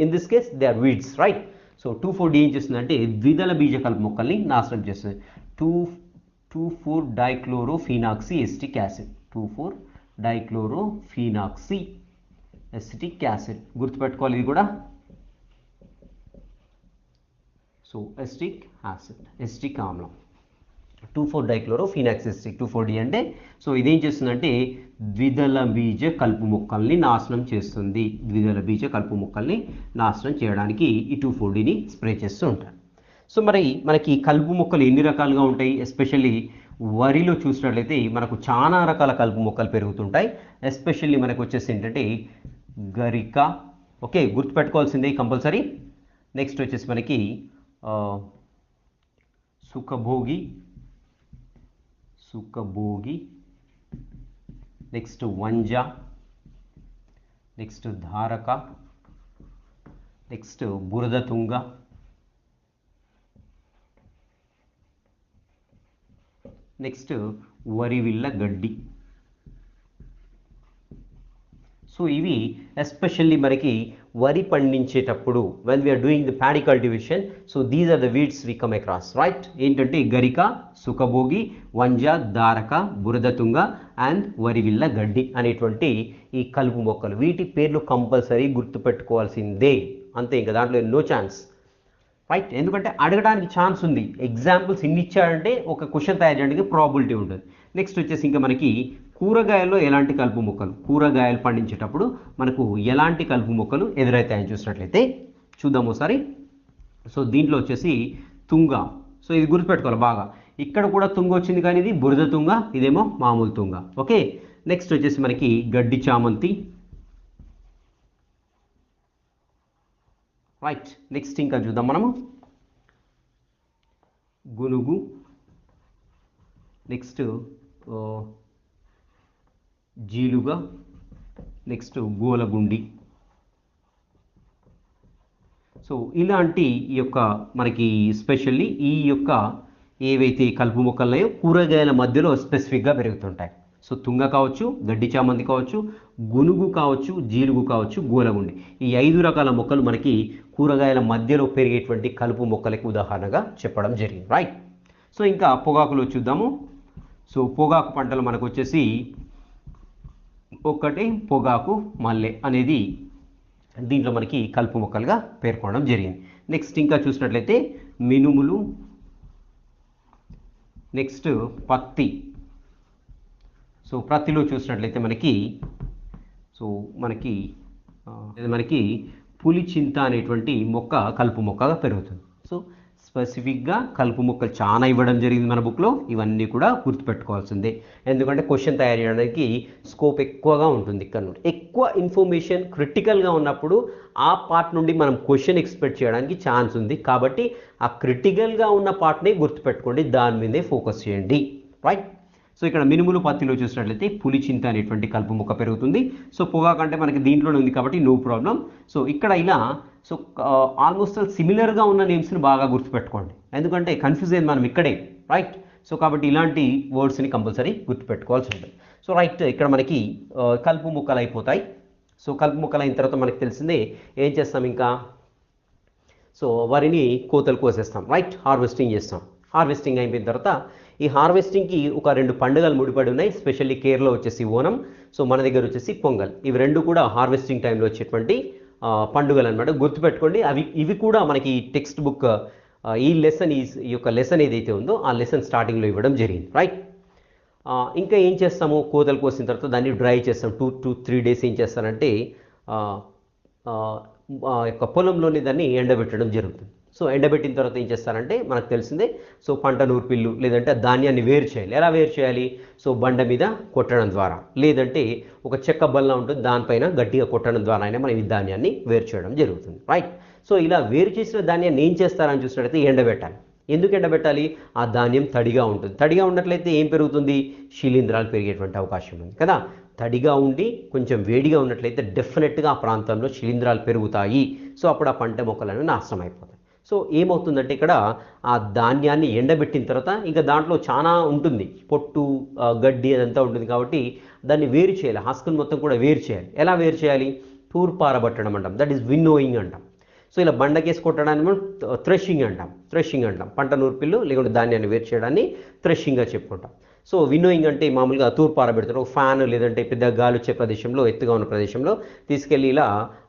In this case they are weeds, right. So 2,4-D ఏం చేస్తుందంటే ద్విదళ బీజ కలుపు మొక్కల్ని నాశనం చేస్తుంది. Two four dichlorophenoxy acetic acid, two four dichlorophenoxy acetic acid గుర్తుపెట్టుకోవాలి ఇది కూడా. సో ఎసిటిక్ యాసిడ్, ఎసిటిక్ ఆమ్లం, 2,4-డైక్లోరోఫీనాక్సీ ఎసిటిక్ 2,4-D అంటే సో ఇదేం చేస్తుందంటే ద్విదళ బీజ కలుపు మొక్కల్ని నాశనం చేస్తుంది. ద్విదళ బీజ కలుపు మొక్కల్ని నాశనం చేయడానికి ఈ 2,4-Dని స్ప్రే చేస్తూ ఉంటారు. సో మరి మనకి కలుపు మొక్కలు ఎన్ని రకాలుగా ఉంటాయి? ఎస్పెషల్లీ వరిలో చూసినట్లయితే మనకు చాలా రకాల కలుపు మొక్కలు పెరుగుతుంటాయి. ఎస్పెషల్లీ మనకు వచ్చేసి ఏంటంటే గరిక, ఓకే గుర్తుపెట్టుకోవాల్సిందే కంపల్సరీ. నెక్స్ట్ వచ్చేసి మనకి సుఖభోగి, నెక్స్ట్ వంజ, నెక్స్ట్ ధారక, నెక్స్ట్ బురద తుంగ, నెక్స్ట్ వరివిల్ల గడ్డి. సో ఇవి ఎస్పెషల్లీ మనకి వరి పండించేటప్పుడు when we are doing the paddy cultivation, so these are the weeds we come across, right? ఏంటంటే గరిక, సుఖభోగి, వంజ, ధారక, బురదతుంగ అండ్ వరివిల్ల గడ్డి అనేటువంటి ఈ కలుపు మొక్కలు. వీటి పేర్లు కంపల్సరీ గుర్తుపెట్టుకోవాల్సిందే, అంతే, ఇంకా దాంట్లో నో ఛాన్స్, రైట్. ఎందుకంటే అడగడానికి ఛాన్స్ ఉంది. ఎగ్జాంపుల్స్ ఇన్ని ఇచ్చాడంటే ఒక క్వశ్చన్ తయారు చేయడానికి ప్రాబిలిటీ ఉంటుంది. నెక్స్ట్ వచ్చేసి ఇంకా మనకి కూరగాయల్లో ఎలాంటి కలుపు మొక్కలు, కూరగాయలు పండించేటప్పుడు మనకు ఎలాంటి కలుపు మొక్కలు ఎదురవుతాయని చూసినట్లయితే చూద్దాం ఒకసారి. సో దీంట్లో వచ్చేసి తుంగ, సో ఇది గుర్తుపెట్టుకోవాలి బాగా. ఇక్కడ కూడా తుంగ వచ్చింది కానీ ఇది బురద తుంగ, ఇదేమో మామూలు తుంగ, ఓకే. నెక్స్ట్ వచ్చేసి మనకి గడ్డి చామంతి, రైట్. నెక్స్ట్ ఇంకా చూద్దాం మనము గునుగు, నెక్స్ట్ జీలుగ, నెక్స్ట్ గోలగుండి. సో ఇలాంటి ఈ యొక్క మనకి స్పెషల్లీ ఈ యొక్క ఏవైతే కలుపు మొక్కలున్నాయో కూరగాయల మధ్యలో స్పెసిఫిక్గా పెరుగుతుంటాయి. సో తుంగ కావచ్చు, గడ్డి చామంతి కావచ్చు, గునుగు కావచ్చు, జీలుగు కావచ్చు, గోలగుండి, ఈ 5 రకాల మొక్కలు మనకి కూరగాయల మధ్యలో పెరిగేటువంటి కలుపు మొక్కలకి ఉదాహరణగా చెప్పడం జరిగింది, రైట్. సో ఇంకా పొగాకులో చూద్దాము. సో పొగాకు పంటలు మనకు వచ్చేసి ఒకటి పొగాకు మల్లె అనేది దీంట్లో మనకి కలుపు మొక్కలుగా పేర్కొనడం జరిగింది. నెక్స్ట్ ఇంకా చూసినట్లయితే మినుములు, నెక్స్ట్ పత్తి. సో ప్రత్తిలో చూసినట్లయితే మనకి పులిచింత అనేటువంటి మొక్క కలుపు మొక్కగా పెరుగుతుంది. సో స్పెసిఫిక్గా కలుపు మొక్కలు చాలా ఇవ్వడం జరిగింది మన బుక్లో, ఇవన్నీ కూడా గుర్తుపెట్టుకోవాల్సిందే. ఎందుకంటే క్వశ్చన్ తయారు చేయడానికి స్కోప్ ఎక్కువగా ఉంటుంది. ఇక్కడ నుండి ఎక్కువ ఇన్ఫర్మేషన్ క్రిటికల్గా ఉన్నప్పుడు ఆ పార్ట్ నుండి మనం క్వశ్చన్ ఎక్స్పెక్ట్ చేయడానికి ఛాన్స్ ఉంది. కాబట్టి ఆ క్రిటికల్గా ఉన్న పార్ట్ని గుర్తుపెట్టుకోండి, దాని మీదే ఫోకస్ చేయండి, రైట్. సో ఇక్కడ మినుములు పత్తిలో చూసినట్లయితే పులిచింత అనేటువంటి కలుపు మొక్క పెరుగుతుంది. సో పొగాకు అంటే మనకి దీంట్లోనే ఉంది కాబట్టి నో ప్రాబ్లం. సో ఇక్కడ ఇలా సో ఆల్మోస్ట్ సిమిలర్గా ఉన్న నేమ్స్ని బాగా గుర్తుపెట్టుకోండి, ఎందుకంటే కన్ఫ్యూజ్ అయింది మనం ఇక్కడే, రైట్. సో కాబట్టి ఇలాంటి వర్డ్స్ని కంపల్సరీ గుర్తుపెట్టుకోవాల్సి ఉంటుంది. సో రైట్, ఇక్కడ మనకి కలుపు మొక్కలు అయిపోతాయి. సో కలుపు మొక్కలు అయిన తర్వాత మనకి తెలిసిందే ఏం చేస్తాం, ఇంకా సో వరిని కోతలు కోసేస్తాం, రైట్, హార్వెస్టింగ్ చేస్తాం. హార్వెస్టింగ్ అయిపోయిన తర్వాత ఈ హార్వెస్టింగ్కి ఒక 2 పండుగలు ముడిపడి ఉన్నాయి. స్పెషల్లీ కేరళలో వచ్చేసి ఓనం, సో మన దగ్గర వచ్చేసి పొంగల్. ఇవి 2 కూడా హార్వెస్టింగ్ టైంలో వచ్చేటువంటి పండుగలు అనమాట, గుర్తుపెట్టుకోండి. ఇవి కూడా మనకి టెక్స్ట్ బుక్ ఈ యొక్క లెసన్ ఏదైతే ఉందో ఆ లెసన్ స్టార్టింగ్లో ఇవ్వడం జరిగింది, రైట్. ఇంకా ఏం చేస్తాము, కోతలు కోసిన తర్వాత దాన్ని డ్రై చేస్తాం. 2 to 3 days ఏం చేస్తారంటే యొక్క పొలంలోని దాన్ని ఎండబెట్టడం జరుగుతుంది. సో ఎండబెట్టిన తర్వాత ఏం చేస్తారంటే మనకు తెలిసిందే, సో పంట నూర్పిల్లు లేదంటే ధాన్యాన్ని వేరు చేయాలి. ఎలా వేరు చేయాలి, సో బండ మీద కొట్టడం ద్వారా, లేదంటే ఒక చెక్క బల్ల ఉంటుంది దానిపైన గట్టిగా కొట్టడం ద్వారా అయినా మనం ఈ ధాన్యాన్ని వేరు చేయడం జరుగుతుంది, రైట్. సో ఇలా వేరు చేసిన ధాన్యాన్ని ఏం చేస్తారని చూసినట్లయితే ఎండబెట్టాలి. ఎందుకు ఎండబెట్టాలి, ఆ ధాన్యం తడిగా ఉంటుంది. తడిగా ఉన్నట్లయితే ఏం పెరుగుతుంది, శిలీంధ్రాలు పెరిగేటువంటి అవకాశం ఉంది కదా. తడిగా ఉండి కొంచెం వేడిగా ఉన్నట్లయితే డెఫినెట్గా ఆ ప్రాంతంలో శిలీంధ్రాలు పెరుగుతాయి. సో అప్పుడు ఆ పంట మొక్కలను నాశనం అయిపోతాయి. సో ఏమవుతుందంటే ఇక్కడ ఆ ధాన్యాన్ని ఎండబెట్టిన తర్వాత ఇంకా దాంట్లో చాలా ఉంటుంది, పొట్టు గడ్డి అదంతా ఉంటుంది కాబట్టి దాన్ని వేరు చేయాలి, హస్కుని మొత్తం కూడా వేరు చేయాలి. ఎలా వేరు చేయాలి? తూర్పారబట్టడం అంటాం, దట్ ఈస్ విన్నోయింగ్ అంటాం. సో ఇలా బండకేసి కొట్టడానికి మనం థ్రెషింగ్ అంటాం. పంట నూర్పిల్లు లేకుంటే ధాన్యాన్ని వేరు చేయడాన్ని థ్రెషింగ్గా చెప్పుకుంటాం. సో విన్నోయింగ్ అంటే మామూలుగా తూర్పు ఆరబెడతారు, ఫ్యాన్ లేదంటే పెద్ద గాలి వచ్చే ప్రదేశంలో, ఎత్తుగా ఉన్న ప్రదేశంలో తీసుకెళ్ళి ఇలా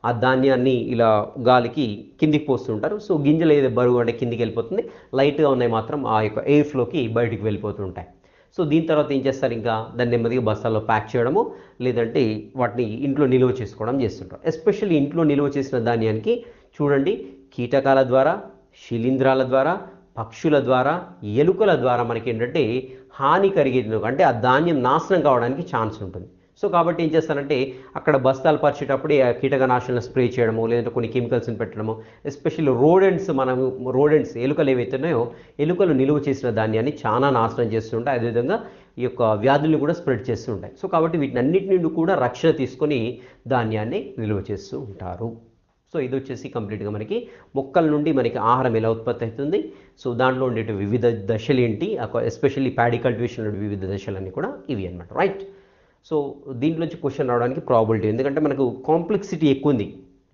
ఆ ధాన్యాన్ని ఇలా గాలికి కిందికి పోస్తుంటారు. సో గింజలు ఏదో బరువు అంటే కిందికి వెళ్ళిపోతుంది, లైట్గా ఉన్నాయి మాత్రం ఆ యొక్క ఎయిర్ ఫ్లోకి బయటికి వెళ్ళిపోతుంటాయి. సో దీని తర్వాత ఏం చేస్తారు, ఇంకా దాన్ని నెమ్మదిగా బస్తాల్లో ప్యాక్ చేయడము లేదంటే వాటిని ఇంట్లో నిల్వ చేసుకోవడం చేస్తుంటారు. ఎస్పెషల్లీ ఇంట్లో నిల్వ చేసిన ధాన్యానికి చూడండి, కీటకాల ద్వారా, శిలీంధ్రాల ద్వారా, పక్షుల ద్వారా, ఎలుకల ద్వారా మనకి ఏంటంటే హాని కలిగేది, అంటే ఆ ధాన్యం నాశనం కావడానికి ఛాన్స్ ఉంటుంది. సో కాబట్టి ఏం చేస్తారంటే అక్కడ బస్తాలు పరిచేటప్పుడే ఆ కీటకనాశనం స్ప్రే చేయడము లేదంటే కొన్ని కెమికల్స్ని పెట్టడము, ఎస్పెషల్లీ రోడెంట్స్ ఎలుకలు ఏవైతున్నాయో ఎలుకలు నిలువ చేసిన ధాన్యాన్ని చాలా నాశనం చేస్తుంటాయి, అదేవిధంగా ఈ యొక్క వ్యాధుల్ని కూడా స్ప్రెడ్ చేస్తూ ఉంటాయి. సో కాబట్టి వీటినన్నిటి నుండి కూడా రక్షణ తీసుకొని ధాన్యాన్ని నిల్వ చేస్తూ ఉంటారు. సో ఇది వచ్చేసి కంప్లీట్గా మనకి మొక్కల నుండి మనకి ఆహారం ఎలా ఉత్పత్తి అవుతుంది, సో దాంట్లో ఉండే వివిధ దశలు ఏంటి, ఎస్పెషల్లీ ప్యాడీ కల్టివేషన్ వివిధ దశలన్నీ కూడా ఇవి అన్నమాట, రైట్. సో దీంట్లోంచి క్వశ్చన్ రావడానికి ప్రాబిలిటీ, ఎందుకంటే మనకు కాంప్లెక్సిటీ ఎక్కువ ఉంది,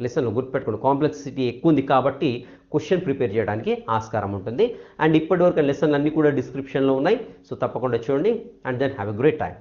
లెసన్లో గుర్తుపెట్టుకోండి, కాంప్లెక్సిటీ ఎక్కువ ఉంది కాబట్టి క్వశ్చన్ ప్రిపేర్ చేయడానికి ఆస్కారం ఉంటుంది. అండ్ ఇప్పటివరకు లెసన్లు అన్నీ కూడా డిస్క్రిప్షన్లో ఉన్నాయి, సో తప్పకుండా చూడండి. And then have a great time.